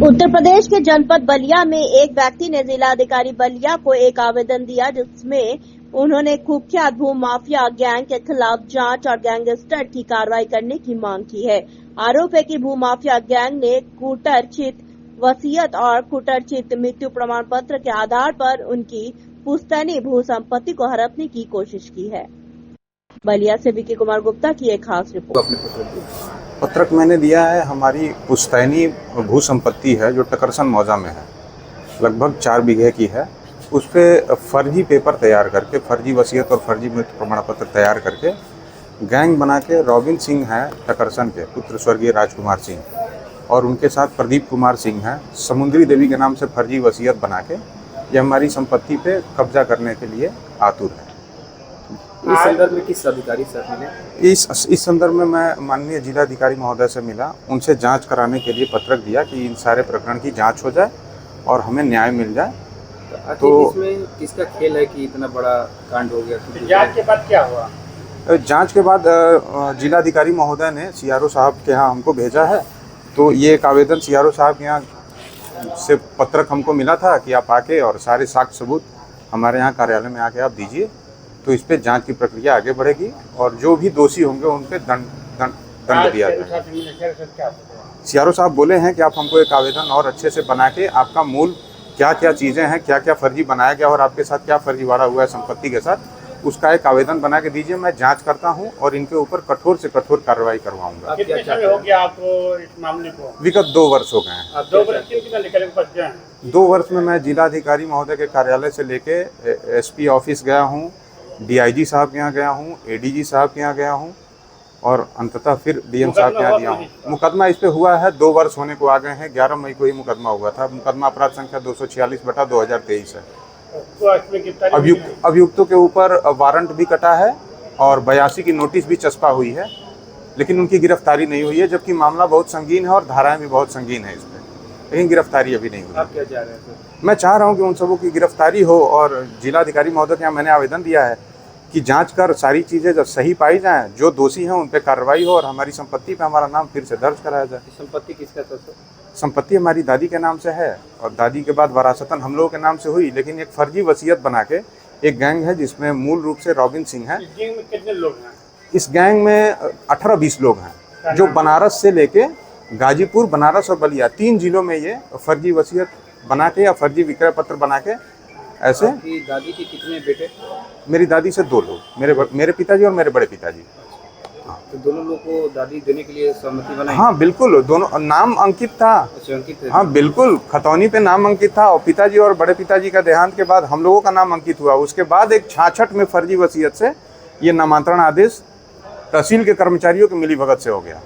उत्तर प्रदेश के जनपद बलिया में एक व्यक्ति ने जिलाधिकारी बलिया को एक आवेदन दिया, जिसमें उन्होंने कुख्यात भू माफिया गैंग के खिलाफ जांच और गैंगस्टर की कार्रवाई करने की मांग की है। आरोप है कि भू माफिया गैंग ने कूटरचित वसीयत और कूटरचित मृत्यु प्रमाण पत्र के आधार पर उनकी पुश्तैनी भू संपत्ति को हड़पने की कोशिश की है। बलिया से विकी कुमार गुप्ता की एक खास रिपोर्ट। पत्रक मैंने दिया है, हमारी पुश्तैनी भू संपत्ति है जो टकरसन मौजा में है, लगभग 4 बीघे की है। उस पर फर्जी पेपर तैयार करके, फर्जी वसीयत और फर्जी मृत्यु प्रमाण पत्र तैयार करके गैंग बना के रॉबिन सिंह है टकरसन के पुत्र स्वर्गीय राजकुमार सिंह, और उनके साथ प्रदीप कुमार सिंह है, समुद्री देवी के नाम से फर्जी वसीयत बना के ये हमारी संपत्ति पे कब्जा करने के लिए आतुर है। इस संदर्भ में किस अधिकारी से मिले? इस संदर्भ में मैं माननीय जिलाधिकारी महोदय से मिला, उनसे जांच कराने के लिए पत्रक दिया कि इन सारे प्रकरण की जांच हो जाए और हमें न्याय मिल जाए। तो इसमें किसका खेल है कि इतना बड़ा कांड हो गया? जांच के बाद क्या हुआ? जांच के बाद जिलाधिकारी महोदय ने सीआरओ साहब के यहाँ हमको भेजा है। तो ये एक आवेदन सीआरओ साहब के यहाँ से पत्रक हमको मिला था कि आप आके और सारे साक्ष्य सबूत हमारे यहाँ कार्यालय में आके आप दीजिए, तो इस पे जांच की प्रक्रिया आगे बढ़ेगी और जो भी दोषी होंगे उन पे दंड दिया जाएगा। सीआरओ साहब बोले हैं कि आप हमको एक आवेदन और अच्छे से बना के आपका मूल क्या क्या चीज़ें हैं, क्या क्या फर्जी बनाया गया और आपके साथ क्या फर्जीवाड़ा हुआ है संपत्ति के साथ, उसका एक आवेदन बना के दीजिए। मैं जांच करता हूं और इनके ऊपर कठोर से कठोर कार्रवाई करवाऊंगा। कितने समय हो गया आपको इस मामले को? विगत 2 वर्ष हो गए हैं। 2 वर्ष कितना निकल के बच गए हैं? 2 वर्ष में मैं जिलाधिकारी महोदय के कार्यालय से लेके एसपी ऑफिस गया हूँ, डीआईजी साहब के यहाँ गया हूँ, एडीजी साहब के यहाँ गया हूँ और अंततः फिर डीएम साहब के यहाँ दिया हूँ। मुकदमा इस पे हुआ है, 2 वर्ष होने को आ गए हैं। 11 मई को ही मुकदमा हुआ था। मुकदमा अपराध संख्या 246/2023 है। अभियुक्तों के ऊपर वारंट भी कटा है और 82 की नोटिस भी चस्पा हुई है, लेकिन उनकी गिरफ्तारी नहीं हुई है, जबकि मामला बहुत संगीन है और धाराएं भी बहुत संगीन है इस पर, लेकिन गिरफ्तारी अभी नहीं हुई। आप क्या चाह रहे हैं? मैं चाह रहा हूं कि उन सबों की गिरफ्तारी हो और जिलाधिकारी महोदय के यहाँ मैंने आवेदन दिया है कि जांच कर सारी चीज़ें जब सही पाई जाएं, जो दोषी हैं उन पर कार्रवाई हो और हमारी संपत्ति पे हमारा नाम फिर से दर्ज कराया जाए। संपत्ति किसका था सर? संपत्ति हमारी दादी के नाम से है और दादी के बाद वरासतन हम लोगों के नाम से हुई, लेकिन एक फर्जी वसीयत बना के एक गैंग है जिसमें मूल रूप से रॉबिन सिंह है। इस गैंग में कितने लोग हैं? इस गैंग में 18-20 लोग हैं जो बनारस से लेके गाजीपुर, बनारस और बलिया 3 जिलों में ये फर्जी वसीयत बना के या फर्जी विक्रय पत्र बना के ऐसे। दादी के कितने बेटे? मेरी दादी से 2 लोग, मेरे पिताजी और मेरे बड़े पिताजी। तो दोनों लोग को दादी देने के लिए सहमति बनाई? हाँ बिल्कुल, दोनों नाम अंकित था। अच्छा, अंकित है। हाँ बिल्कुल, खतौनी पे नाम अंकित था और पिताजी और बड़े पिताजी का देहांत के बाद हम लोगों का नाम अंकित हुआ। उसके बाद एक 66 में फर्जी वसीयत से ये नामांतरण आदेश तहसील के कर्मचारियों की मिलीभगत से हो गया।